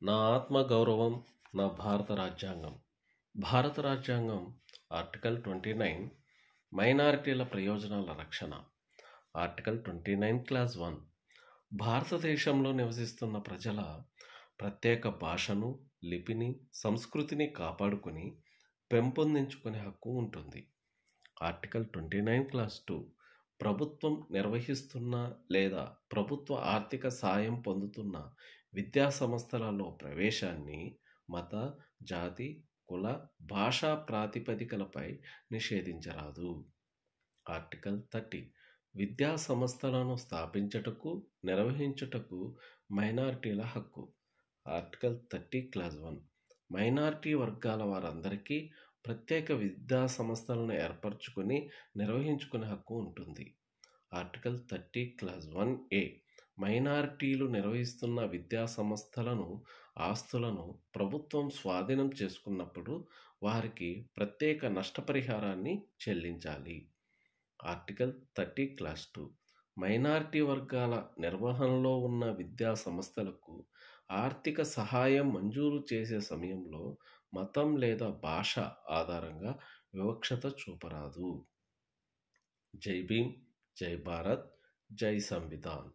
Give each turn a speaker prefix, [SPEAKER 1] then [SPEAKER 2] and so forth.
[SPEAKER 1] నా ఆత్మగౌరవం, నా భారత రాజ్యాంగం. భారత రాజ్యాంగం ఆర్టికల్ 29 మైనారిటీల ప్రయోజనాల రక్షణ. ఆర్టికల్ 29 క్లాస్ 1 భారతదేశంలో నివసిస్తున్న ప్రజల ప్రత్యేక భాషను, లిపిని, సంస్కృతిని కాపాడుకుని పెంపొందించుకునే హక్కు ఉంటుంది. ఆర్టికల్ 29 క్లాస్ 2 ప్రభుత్వం నిర్వహిస్తున్న లేదా ప్రభుత్వ ఆర్థిక సాయం పొందుతున్న విద్యా సంస్థలలో ప్రవేశాన్ని మత, జాతి, కుల, భాషా ప్రాతిపదికలపై నిషేధించరాదు. ఆర్టికల్ 30 విద్యా సంస్థలను స్థాపించుటకు, నిర్వహించుటకు మైనారిటీల హక్కు. ఆర్టికల్ 30 క్లాస్ 1 మైనారిటీ వర్గాల వారందరికీ ప్రత్యేక విద్యా సంస్థలను ఏర్పరచుకొని నిర్వహించుకునే హక్కు ఉంటుంది. ఆర్టికల్ 30 క్లాస్ 1A మైనారిటీలు నిర్వహిస్తున్న విద్యా సంస్థలను, ఆస్తులను ప్రభుత్వం స్వాధీనం చేసుకున్నప్పుడు వారికి ప్రత్యేక నష్టపరిహారాన్ని చెల్లించాలి. ఆర్టికల్ 30 క్లాస్ 2 మైనారిటీ వర్గాల నిర్వహణలో ఉన్న విద్యా సంస్థలకు ఆర్థిక సహాయం మంజూరు చేసే సమయంలో మతం లేదా భాష ఆధారంగా వివక్షత చూపరాదు. జై భీమ్, జై భారత్, జై సంవిధాన్.